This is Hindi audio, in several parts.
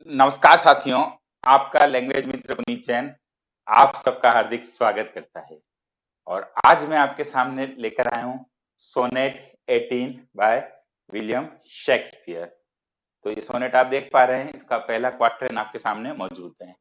नमस्कार साथियों, आपका लैंग्वेज मित्र पुनीत जैन आप सबका हार्दिक स्वागत करता है। और आज मैं आपके सामने लेकर आया हूं सोनेट 18 बाय विलियम शेक्सपियर। तो ये सोनेट आप देख पा रहे हैं, इसका पहला क्वार्टेन आपके सामने मौजूद है।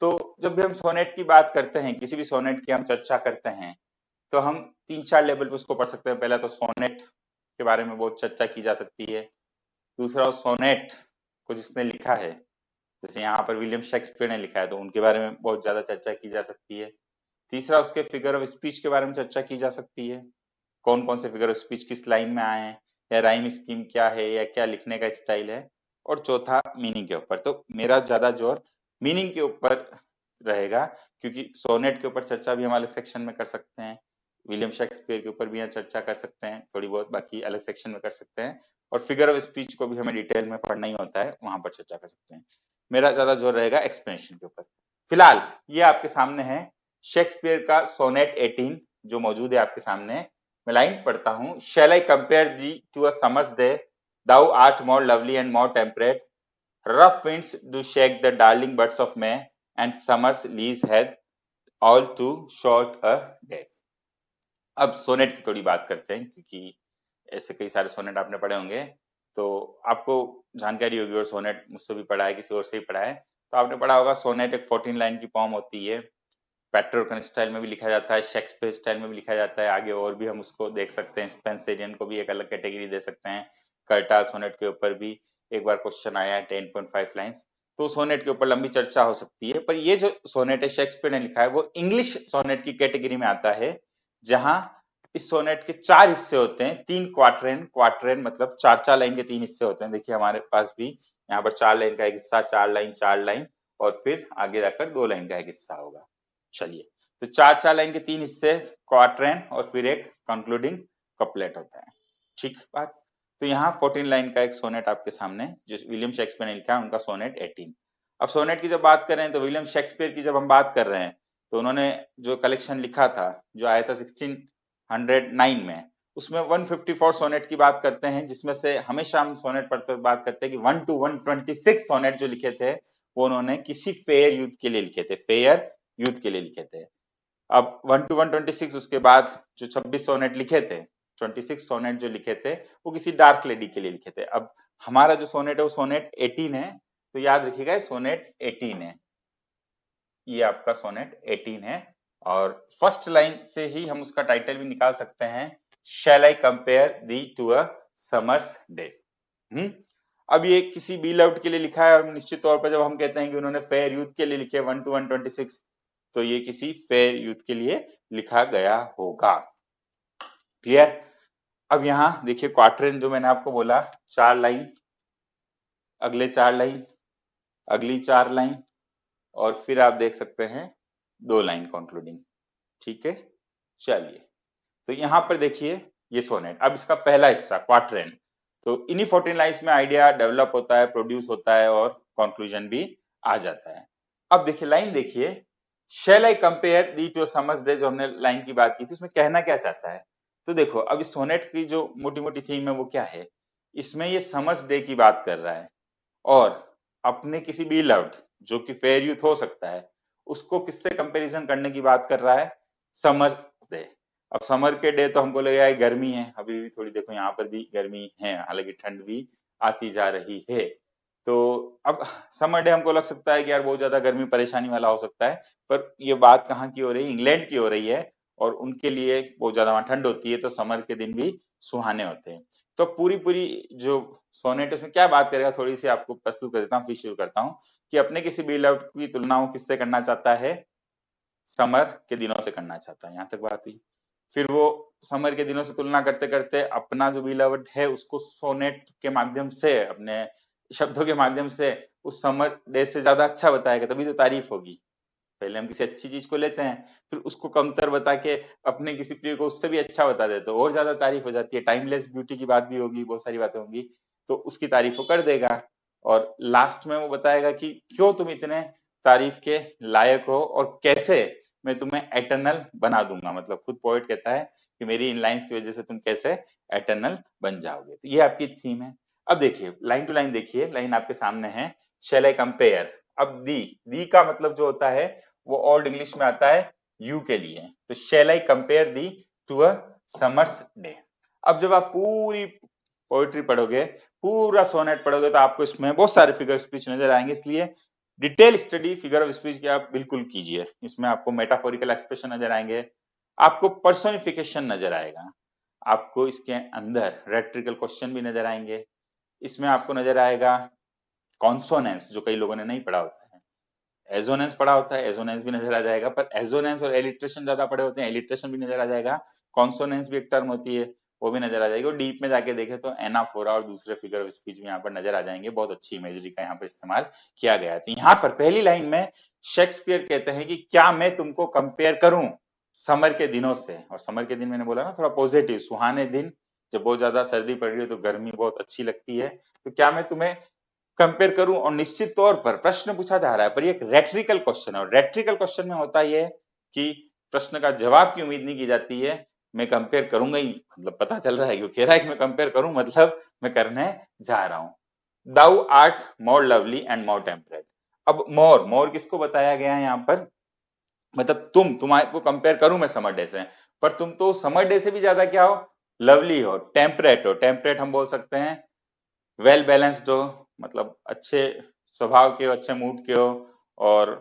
तो जब भी हम सोनेट की बात करते हैं, किसी भी सोनेट की हम चर्चा करते हैं, तो हम तीन चार लेवल पे उसको पढ़ सकते हैं। पहला तो सोनेट के बारे में बहुत चर्चा की जा सकती है। दूसरा, सोनेट को जिसने लिखा है, जैसे यहाँ पर विलियम शेक्सपियर ने लिखा है, तो उनके बारे में बहुत ज्यादा चर्चा की जा सकती है। तीसरा, उसके फिगर ऑफ स्पीच के बारे में चर्चा की जा सकती है, कौन कौन से फिगर ऑफ स्पीच किस लाइन में आए हैं, या राइम स्कीम क्या है, या क्या लिखने का स्टाइल है। और चौथा, मीनिंग के ऊपर। तो मेरा ज्यादा जोर मीनिंग के ऊपर रहेगा, क्योंकि सोनेट के ऊपर चर्चा भी हम अलग सेक्शन में कर सकते हैं, विलियम शेक्सपियर के ऊपर भी यहाँ चर्चा कर सकते हैं थोड़ी बहुत, बाकी अलग सेक्शन में कर सकते हैं। और फिगर ऑफ स्पीच को भी हमें डिटेल में पढ़ना ही होता है, वहां पर चर्चा कर सकते हैं। मेरा ज्यादा जोर रहेगा एक्सप्लेनेशन के ऊपर। फिलहाल ये आपके सामने है शेक्सपियर का सोनेट 18 जो मौजूद है आपके सामने। मैं लाइन पढ़ता हूँ। Shall I compare thee to a summer's day, thou art more lovely and more temperate, rough winds do shake the darling buds of May, and summer's leaves had all too short a date। अब सोनेट की थोड़ी बात करते हैं, क्योंकि ऐसे कई सारे सोनेट आपने पढ़े होंगे, तो आपको जानकारी होगी, और सोनेट मुझसे भी पढ़ा है, किसी और से भी पढ़ा है। तो आपने पढ़ा होगा सोनेट एक 14 लाइन की पॉम होती है। पेट्रोकन स्टाइल में भी लिखा जाता है, शेक्सपियर स्टाइल में भी लिखा जाता है, आगे और भी हम उसको देख सकते हैं। स्पेंसरियन को भी एक अलग कैटेगरी दे सकते हैं। कर्टाल सोनेट के ऊपर भी एक बार क्वेश्चन आया है, 10.5 लाइंस। तो सोनेट के ऊपर लंबी चर्चा हो सकती है, पर ये जो सोनेट है शेक्सपियर ने लिखा है, वो इंग्लिश सोनेट की कैटेगरी में आता है, जहां इस सोनेट के चार हिस्से होते हैं, तीन क्वार्टरेन। क्वार्टरेन मतलब चार चार लाइन के तीन हिस्से होते हैं। देखिए हमारे पास भी यहाँ पर चार लाइन का एक हिस्सा, चार लाइन, और फिर आगे जाकर दो लाइन का एक हिस्सा होगा। चलिए, तो चार चार लाइन के तीन हिस्से क्वार्टरेन, और फिर एक कंक्लूडिंग कपलेट होता है। ठीक बात। तो यहाँ 14 लाइन का एक सोनेट आपके सामने जो विलियम शेक्सपियर ने लिखा है, उनका सोनेट 18। अब सोनेट की जब बात करें, तो विलियम शेक्सपियर की जब हम बात कर रहे हैं, तो उन्होंने जो कलेक्शन लिखा था, जो आया था 1609 में, उसमें 154 सोनेट की बात करते हैं, जिसमें से हमेशा हम सोनेट पढ़ते बात करते हैं कि 1 to 126 सोनेट जो लिखे थे, वो उन्होंने किसी फेयर यूथ के लिए लिखे थे, फेयर यूथ के लिए लिखे थे। अब 1 to 126, उसके बाद जो 26 सोनेट लिखे थे, 26 सोनेट जो लिखे थे, वो किसी डार्क लेडी के लिए लिखे थे। अब हमारा जो सोनेट है वो सोनेट 18 है, तो याद रखिएगा सोनेट 18 है, ये आपका सोनेट 18 है। और फर्स्ट लाइन से ही हम उसका टाइटल भी निकाल सकते हैं, shall I compare thee to a summer's day. अब ये किसी बी लव्ड के लिए लिखा है, और निश्चित तौर पर जब हम कहते हैं कि उन्होंने फेयर यूथ के लिए लिखे 1 to 126, तो ये किसी फेयर यूथ के लिए लिखा गया होगा। क्लियर। अब यहाँ देखिए क्वार्टरेन जो मैंने आपको बोला, चार लाइन, अगले चार लाइन, अगली चार लाइन, और फिर आप देख सकते हैं दो लाइन कंक्लूडिंग। ठीक है। चलिए, तो यहाँ पर देखिए ये सोनेट, अब इसका पहला हिस्सा क्वार्टरेन, तो इन्हीं 14 लाइन्स में आइडिया डेवलप होता है, प्रोड्यूस होता है, और कंक्लूजन भी आ जाता है। अब देखिए लाइन देखिए, shall I compare thee to summer's day, जो हमने लाइन की बात की थी, उसमें कहना क्या चाहता है। तो देखो, अब इस सोनेट की जो मोटी मोटी थीम है वो क्या है, इसमें ये समर्स डे की बात कर रहा है, और अपने किसी बी लव्ड जो कि फेयर यूथ हो सकता है, उसको किससे कंपैरिजन करने की बात कर रहा है, समर डे। अब समर के डे तो हमको लगेगा गर्मी है, अभी भी थोड़ी देखो यहाँ पर भी गर्मी है, हालांकि ठंड भी आती जा रही है। तो अब समर डे हमको लग सकता है कि यार बहुत ज्यादा गर्मी परेशानी वाला हो सकता है, पर ये बात कहाँ की हो रही है, इंग्लैंड की हो रही है, और उनके लिए बहुत ज्यादा वहां ठंड होती है, तो समर के दिन भी सुहाने होते हैं। तो पूरी पूरी जो सोनेट उसमें क्या बात करेगा, थोड़ी सी आपको प्रस्तुत कर देता हूँ, फिर शुरू करता हूँ। कि अपने किसी बिलव्ड की तुलना वो किससे करना चाहता है, समर के दिनों से करना चाहता है, यहाँ तक बात हुई। फिर वो समर के दिनों से तुलना करते करते अपना जो बिलव्ड है उसको सोनेट के माध्यम से, अपने शब्दों के माध्यम से उस समर डे से ज्यादा अच्छा बताएगा, तभी तो तारीफ होगी। पहले हम किसी अच्छी चीज को लेते हैं, फिर उसको कमतर बता के अपने किसी प्रिय को उससे भी अच्छा बता देते, तो और ज्यादा तारीफ हो जाती है। टाइमलेस ब्यूटी की बात भी होगी, बहुत सारी बातें होंगी, तो उसकी तारीफ वो कर देगा। और लास्ट में वो बताएगा कि क्यों तुम इतने तारीफ के लायक हो, और कैसे मैं तुम्हें एटर्नल बना दूंगा। मतलब खुद पोएट कहता है कि मेरी इन लाइंस की वजह से तुम कैसे एटर्नल बन जाओगे। तो ये आपकी थीम है। अब देखिए लाइन टू लाइन देखिए, लाइन आपके सामने है, शैल आई कंपेयर। अब दी का मतलब जो होता है वो ओल्ड इंग्लिश में आता है यू के लिए, तो shall I compare thee to a summer's day. अब जब आप पूरी पोइट्री पढ़ोगे, पूरा सोनेट पढ़ोगे, तो आपको इसमें बहुत सारे फिगर ऑफ स्पीच नजर आएंगे, इसलिए detail study figure of speech की आप बिल्कुल कीजिए। इसमें आपको मेटाफोरिकल एक्सप्रेशन नजर आएंगे, आपको पर्सोनिफिकेशन नजर आएगा, आपको इसके अंदर रेट्रिकल क्वेश्चन भी नजर आएंगे, इसमें आपको नजर आएगा कॉन्सोनेंस जो कई लोगों ने नहीं पढ़ा होता है, एजोनेंस पढ़ा होता है, एजोनेंस भी नजर आ जाएगा, पर एजोनेंस और एलिट्रेशन ज्यादा पढ़े होते हैं, एलिट्रेशन भी नजर आ जाएगा, कॉन्सोनेंस भी एक टर्म होती है वो भी नजर आ जाएगी, और डीप में जाके देखें तो एनाफोरा और दूसरे फिगर ऑफ स्पीच भी यहाँ पर नजर आ जाएंगे। बहुत अच्छी इमेजरी का यहाँ पर इस्तेमाल किया गया है। तो यहाँ पर पहली लाइन में शेक्सपियर कहते हैं कि क्या मैं तुमको कंपेयर करूं समर के दिनों से, और समर के दिन मैंने बोला ना थोड़ा पॉजिटिव, सुहाने दिन, जब बहुत ज्यादा सर्दी पड़ रही है तो गर्मी बहुत अच्छी लगती है, तो क्या मैं तुम्हें कंपेयर करूं। और निश्चित तौर पर प्रश्न पूछा जा रहा है, पर ये एक रेट्रिकल क्वेश्चन है, और रेट्रिकल क्वेश्चन में होता है कि प्रश्न का जवाब की उम्मीद नहीं की जाती है, मैं कंपेयर करूंगा ही, मतलब पता चल रहा है क्यों कह रहा है कि मैं कंपेयर करूं, मतलब मैं करने जा रहा हूं। Thou art more lovely and more temperate. अब मोर किसको बताया गया है यहाँ पर, मतलब तुम्हारे को कंपेयर करूं मैं समर डे से, पर तुम तो समर डे से भी ज्यादा क्या हो, लवली हो, टेम्परेट हो। टेम्परेट हम बोल सकते हैं वेल बैलेंस्ड हो, मतलब अच्छे स्वभाव के हो, अच्छे मूड के हो, और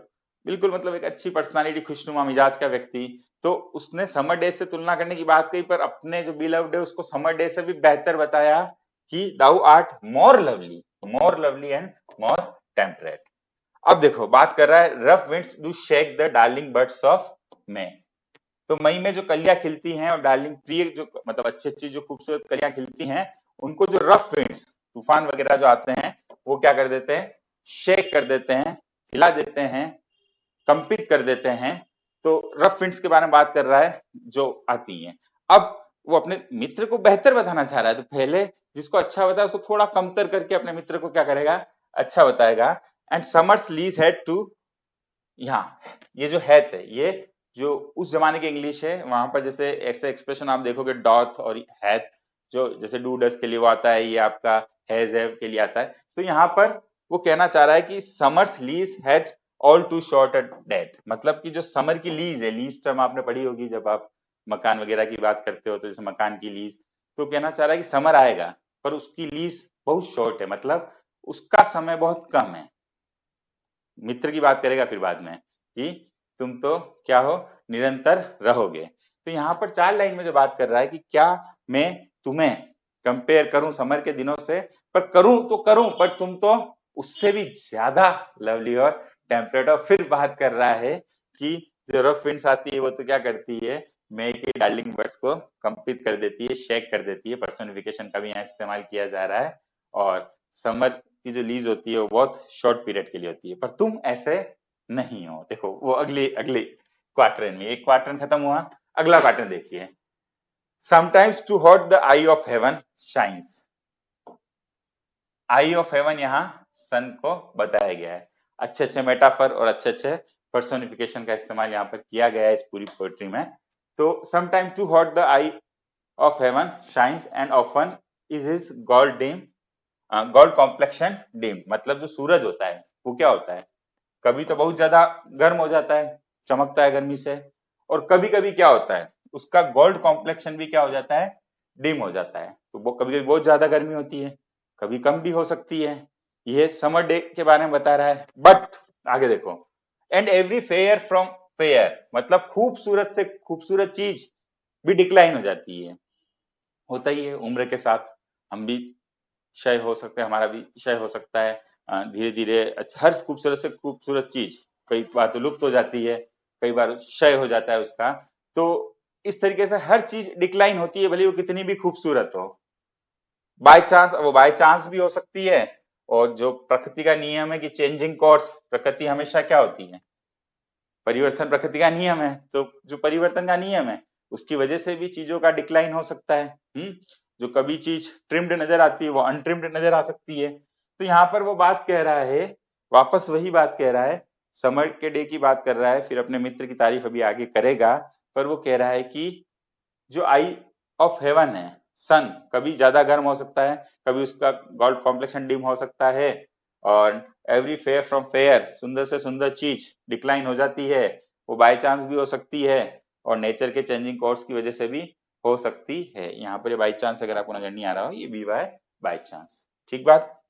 बिल्कुल मतलब एक अच्छी पर्सनालिटी, खुशनुमा मिजाज का व्यक्ति। तो उसने समर डे से तुलना करने की बात कही, पर अपने जो बिलव्ड है उसको समर डे से भी बेहतर बताया कि thou art more lovely and more temperate. अब देखो बात कर रहा है rough winds do shake the darling birds of May. तो मई में जो कलियां खिलती हैं और डार्लिंग प्रिय जो मतलब अच्छी अच्छी जो खूबसूरत कलियां खिलती हैं, उनको जो रफ विंड्स तूफान वगैरह जो आते हैं वो क्या कर देते हैं, शेक कर देते हैं, हिला देते हैं, कंपित कर देते हैं। तो रफ विंड्स के बारे में बात कर रहा है जो आती हैं। अब वो अपने मित्र को बेहतर बताना चाह रहा है, तो पहले जिसको अच्छा बताया उसको थोड़ा कमतर करके अपने मित्र को क्या करेगा, अच्छा बताएगा। And summer's lease had too, यहाँ ये जो हैथ है, ये जो उस जमाने की इंग्लिश है, वहां पर जैसे ऐसे एक्सप्रेशन आप देखोगे डॉथ और हैथ, जो जैसे डू डस के लिए वो आता है, ये आपका हैज हैव के लिए आता है। तो यहाँ पर वो कहना चाह रहा है कि summer's lease had all too short at date, मतलब कि जो समर की लीज है, लीज टर्म आपने पढ़ी होगी जब आप मकान वगैरह की बात करते हो, तो जैसे मकान की लीज, तो कहना चाह रहा है कि समर आएगा पर उसकी लीज बहुत शॉर्ट है, मतलब उसका समय बहुत कम है। मित्र की बात करेगा फिर बाद में कि तुम तो क्या हो, निरंतर रहोगे। तो यहाँ पर 4 लाइन में जो बात कर रहा है कि क्या मैं तुम्हें कंपेयर करूं समर के दिनों से, पर करूं तो करूं, पर तुम तो उससे भी ज्यादा लवली और टेम्परेट। और फिर बात कर रहा है कि जो रफ विंड्स आती है वो तो क्या करती है, मई के डार्लिंग बर्ड्स को कंपित कर देती है, शेक कर देती है, पर्सोनिफिकेशन का भी यहाँ इस्तेमाल किया जा रहा है। और समर की जो लीज होती है वो बहुत शॉर्ट पीरियड के लिए होती है, पर तुम ऐसे नहीं हो। देखो वो अगले अगले क्वार्टर में, एक क्वार्टर खत्म हुआ, अगला क्वार्टर देखिए। Sometimes too hot the eye of heaven shines. Eye of heaven यहाँ सन को बताया गया है। अच्छे अच्छे मेटाफर और अच्छे अच्छे पर्सोनिफिकेशन का इस्तेमाल यहाँ पर किया गया है इस पूरी पोएट्री में। तो sometime too hot the eye of heaven shines and often is his god dim, god complexion dim, मतलब जो सूरज होता है वो क्या होता है, कभी तो बहुत ज्यादा गर्म हो जाता है, चमकता है गर्मी से, और कभी कभी क्या होता है उसका गोल्ड कॉम्प्लेक्शन भी क्या हो जाता है, डिम हो जाता है। तो वो कभी कभी बहुत ज्यादा गर्मी होती है, कभी कम भी हो सकती है। ये समर डे के बारे में बता रहा है। बट आगे देखो, and every fair from fair, मतलब खूबसूरत से खूबसूरत चीज भी डिक्लाइन हो जाती है। होता ही है, उम्र के साथ हम भी क्षय हो सकते हैं, हमारा भी क्षय हो सकता है। धीरे धीरे हर खूबसूरत से खूबसूरत चीज कई बार तो लुप्त हो जाती है, कई बार क्षय हो जाता है उसका। तो इस तरीके से हर चीज डिक्लाइन होती है, भले वो कितनी भी खूबसूरत हो। बाय चांस, वो बाय चांस भी हो सकती है, और जो प्रकृति का नियम है कि चेंजिंग कोर्स, प्रकृति हमेशा क्या होती है, परिवर्तन प्रकृति का नियम है। तो जो परिवर्तन का नियम है उसकी वजह से भी चीजों का डिक्लाइन हो सकता है। जो कभी चीज ट्रिम्ड नजर आती है वो अनट्रिम्ड नजर आ सकती है। तो यहाँ पर वो बात कह रहा है, वापस वही बात कह रहा है, समर के डे की बात कर रहा है, फिर अपने मित्र की तारीफ अभी आगे करेगा। पर वो कह रहा है कि जो आई ऑफ हेवन है, सन कभी ज्यादा गर्म हो सकता है, कभी उसका गोल्ड कॉम्प्लेक्शन डिम हो सकता है, और एवरी फेयर फ्रॉम फेयर, सुंदर से सुंदर चीज डिक्लाइन हो जाती है, वो बाय चांस भी हो सकती है, और नेचर के चेंजिंग कोर्स की वजह से भी हो सकती है। यहाँ पर बाय चांस अगर आपको नजर नहीं आ रहा हो, ये बी बाय चांस। ठीक बात।